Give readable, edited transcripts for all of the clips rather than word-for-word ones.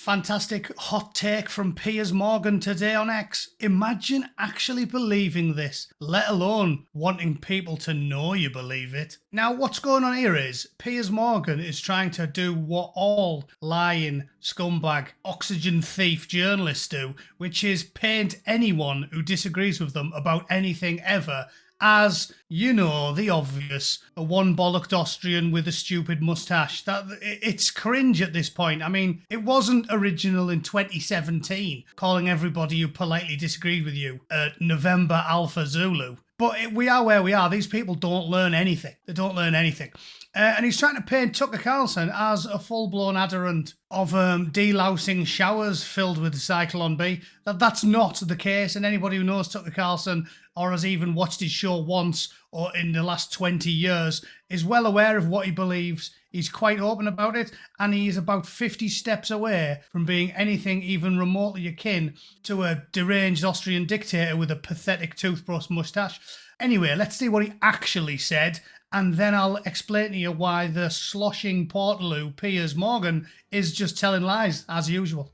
Fantastic hot take from Piers Morgan today on X. Imagine actually believing this, let alone wanting people to know you believe it. Now, what's going on here is Piers Morgan is trying to do what all lying, scumbag, oxygen thief journalists do, which is paint anyone who disagrees with them about anything ever as, you know, the obvious, a one-bollocked Austrian with a stupid moustache. It's cringe at this point. I mean, it wasn't original in 2017, calling everybody who politely disagreed with you November Alpha Zulu. But we are where we are. These people don't learn anything. They don't learn anything. And he's trying to paint Tucker Carlson as a full-blown adherent of delousing showers filled with Cyclone B. That's not the case, and anybody who knows Tucker Carlson or has even watched his show once or in the last 20 years is well aware of what he believes. He's quite open about it, and he is about 50 steps away from being anything even remotely akin to a deranged Austrian dictator with a pathetic toothbrush moustache. Anyway, let's see what he actually said, and then I'll explain to you why the sloshing Portaloo Piers Morgan is just telling lies, as usual.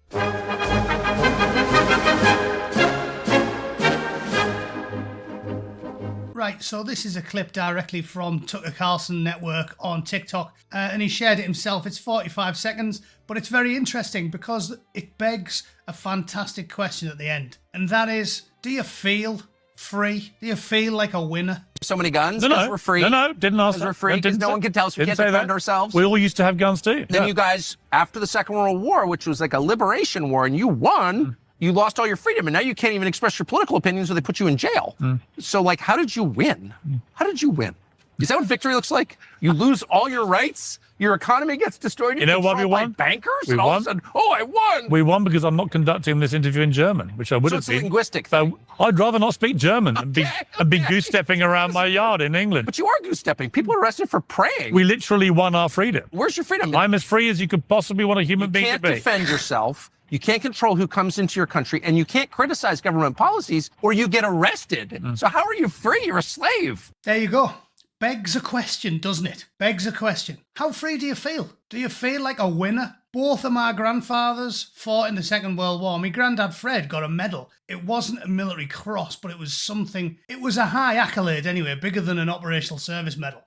Right, so this is a clip directly from Tucker Carlson Network on TikTok, and he shared it himself. It's 45 seconds, but it's very interesting because it begs a fantastic question at the end, and that is, do you feel free? Do you feel like a winner? So many guns because we're free. No, didn't ask that. We're free because no one can tell us we can't defend ourselves. We all used to have guns too. Then you guys, after the Second World War, which was like a liberation war, and you won, you lost all your freedom, and now you can't even express your political opinions or they put you in jail. So, like, how did you win? How did you win? Is that what victory looks like? You lose all your rights, your economy gets destroyed, you know what we won? Bankers? We and all won. of a sudden, oh, I won! We won because I'm not conducting this interview in German, which I would have been. So it's a linguistic thing. So I'd rather not speak German and be goose-stepping around my yard in England. But you are goose-stepping. People are arrested for praying. We literally won our freedom. Where's your freedom? I'm as free as you could possibly want a human being to be. You can't defend yourself. You can't control who comes into your country, and you can't criticize government policies or you get arrested. So how are you free? You're a slave. There you go. Begs a question, doesn't it? Begs a question. How free do you feel? Do you feel like a winner? Both of my grandfathers fought in the Second World War. My granddad Fred got a medal. It wasn't a military cross, but it was something. It was a high accolade anyway, bigger than an operational service medal.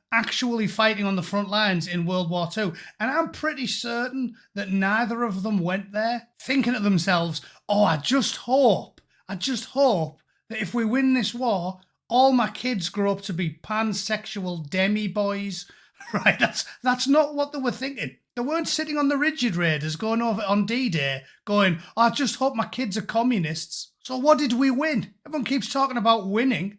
Actually fighting on the front lines in World War II. And I'm pretty certain that neither of them went there thinking to themselves, oh, I just hope that if we win this war, all my kids grow up to be pansexual demi-boys. Right, that's not what they were thinking. They weren't sitting on the Rigid Raiders going over on D-Day going, oh, I just hope my kids are communists. So what did we win? Everyone keeps talking about winning.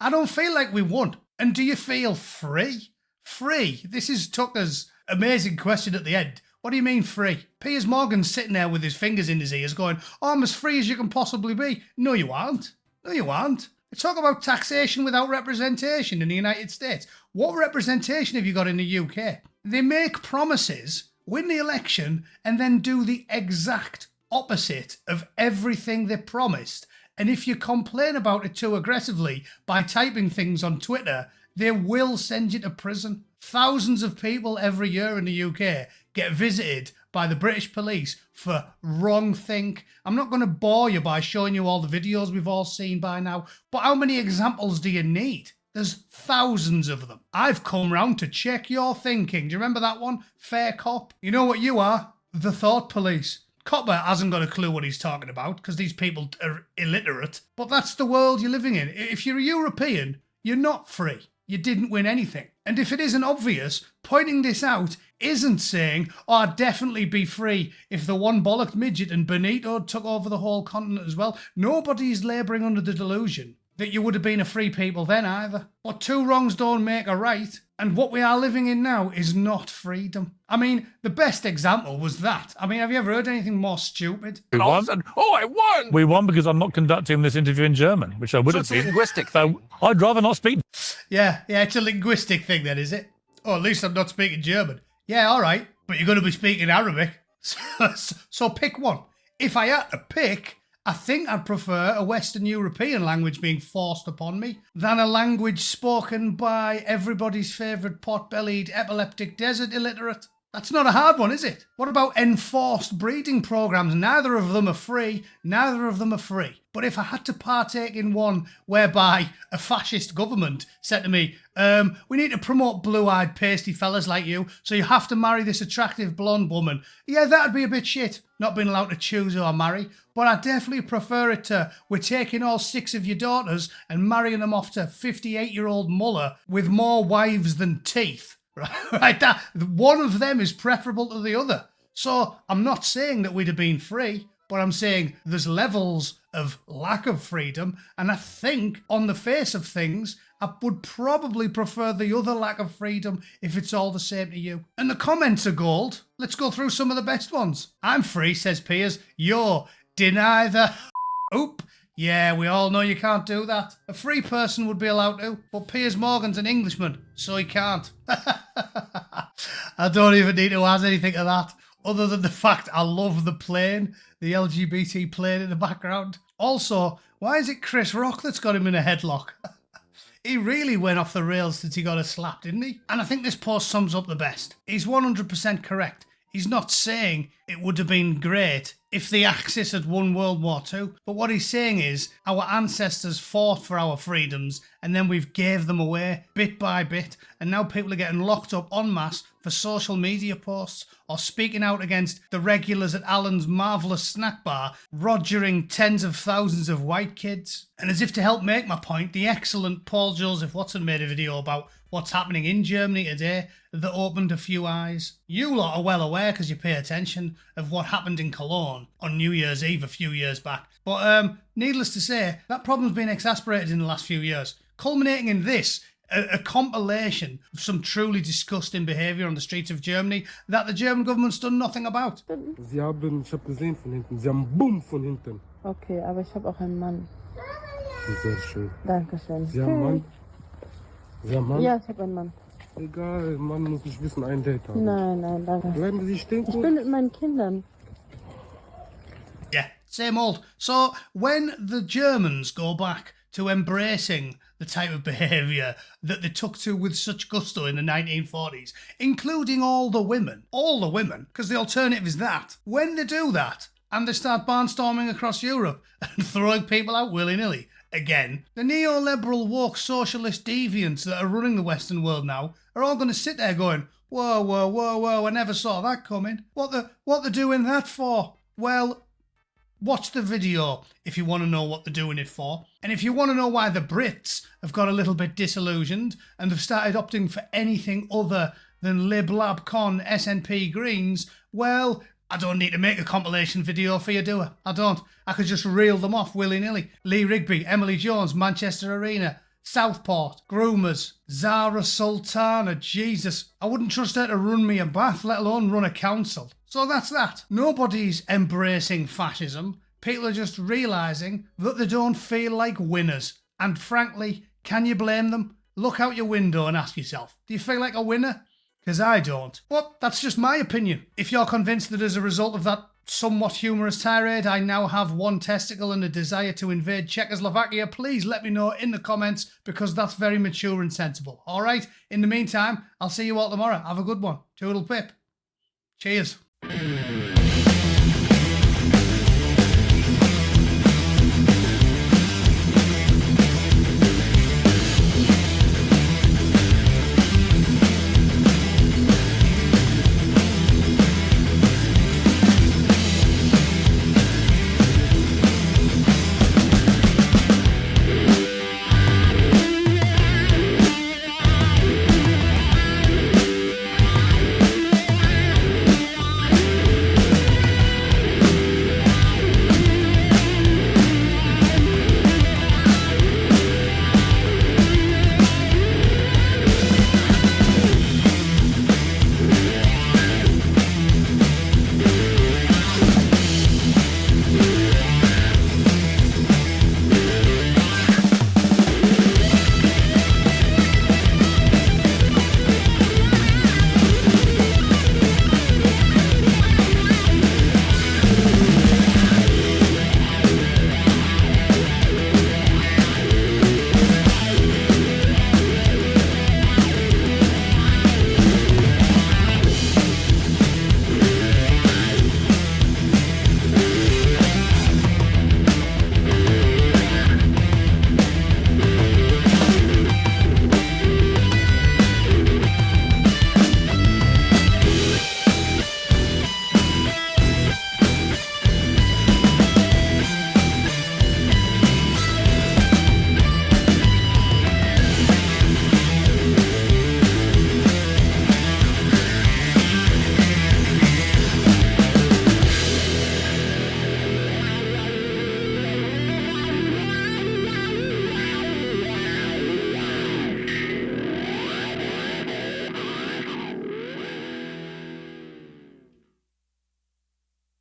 I don't feel like we won. And do you feel free? Free? This is Tucker's amazing question at the end. What do you mean free? Piers Morgan's sitting there with his fingers in his ears going, oh, I'm as free as you can possibly be. No, you aren't. No, you aren't. Talk about taxation without representation in the United States. What representation have you got in the UK? They make promises, win the election, and then do the exact opposite of everything they promised. And if you complain about it too aggressively by typing things on Twitter, they will send you to prison. Thousands of people every year in the UK get visited by the British police for wrongthink. I'm not going to bore you by showing you all the videos we've all seen by now, but how many examples do you need? There's thousands of them. I've come round to check your thinking. Do you remember that one? Fair cop. You know what you are? The thought police. Copper hasn't got a clue what he's talking about because these people are illiterate, but that's the world you're living in. If you're a European, you're not free. You didn't win anything. And if it isn't obvious, pointing this out isn't saying, oh, I'd definitely be free if the one-bollocked midget and Benito took over the whole continent as well. Nobody's labouring under the delusion that you would have been a free people then either. But two wrongs don't make a right. And what we are living in now is not freedom. I mean, the best example was that. I mean, have you ever heard anything more stupid? We won. All of a sudden, oh, I won! We won because I'm not conducting this interview in German, which I would have been. It's a linguistic thing. So I'd rather not speak. Yeah, it's a linguistic thing then, is it? Oh, at least I'm not speaking German. Yeah, all right, but you're going to be speaking Arabic. So pick one. If I had to pick, I think I'd prefer a Western European language being forced upon me than a language spoken by everybody's favourite pot-bellied epileptic desert illiterate. That's not a hard one, is it? What about enforced breeding programs? Neither of them are free. Neither of them are free. But if I had to partake in one whereby a fascist government said to me, we need to promote blue-eyed pasty fellas like you, so you have to marry this attractive blonde woman. Yeah, that'd be a bit shit, not being allowed to choose who I marry. But I definitely prefer it to, we're taking all 6 of your daughters and marrying them off to 58-year-old Muller with more wives than teeth. Right, that one of them is preferable to the other. So I'm not saying that we'd have been free, but I'm saying there's levels of lack of freedom, and I think on the face of things, I would probably prefer the other lack of freedom if it's all the same to you. And the comments are gold. Let's go through some of the best ones. I'm free, says Piers. Yo, deny the oop. Yeah, we all know you can't do that. A free person would be allowed to, but Piers Morgan's an Englishman, so he can't. I don't even need to add anything to that, other than the fact I love the plane, the LGBT plane in the background. Also, why is it Chris Rock that's got him in a headlock? He really went off the rails since he got a slap, didn't he? And I think this post sums up the best. He's 100% correct. He's not saying it would have been great if the Axis had won World War II, but what he's saying is our ancestors fought for our freedoms and then we've gave them away bit by bit, and now people are getting locked up en masse for social media posts or speaking out against the regulars at Alan's marvellous snack bar, rogering tens of thousands of white kids. And as if to help make my point, the excellent Paul Joseph Watson made a video about what's happening in Germany today that opened a few eyes. You lot are well aware, because you pay attention, of what happened in Cologne on New Year's Eve a few years back. But needless to say, that problem's been exacerbated in the last few years, culminating in this, a compilation of some truly disgusting behaviour on the streets of Germany that the German government's done nothing about. Ich habe gesehen von hinten. Sie haben Boom von hinten. Okay, aber ich habe auch einen Mann. Sehr schön. Dankeschön. Sie haben einen Mann? Sie haben einen Mann? Ja, ich habe einen Mann. Egal, Mann muss nicht wissen, ein Date haben. Nein, danke. Bleiben Sie stehen. Ich bin mit meinen Kindern. Yeah, same old. So when the Germans go back to embracing the type of behaviour that they took to with such gusto in the 1940s, including all the women, because the alternative is that, when they do that and they start barnstorming across Europe and throwing people out willy-nilly, again, the neoliberal woke socialist deviants that are running the Western world now are all going to sit there going, whoa, I never saw that coming. What they're doing that for? Well, watch the video if you want to know what they're doing it for. And if you want to know why the Brits have got a little bit disillusioned and have started opting for anything other than Lib Lab Con SNP Greens, well, I don't need to make a compilation video for you, do I? I don't. I could just reel them off willy-nilly. Lee Rigby, Emily Jones, Manchester Arena, Southport, Groomers, Zara Sultana, Jesus. I wouldn't trust her to run me a bath, let alone run a council. So that's that. Nobody's embracing fascism. People are just realising that they don't feel like winners. And frankly, can you blame them? Look out your window and ask yourself, do you feel like a winner? Because I don't. But that's just my opinion. If you're convinced that as a result of that somewhat humorous tirade, I now have one testicle and a desire to invade Czechoslovakia, please let me know in the comments, because that's very mature and sensible. All right? In the meantime, I'll see you all tomorrow. Have a good one. Toodle pip. Cheers.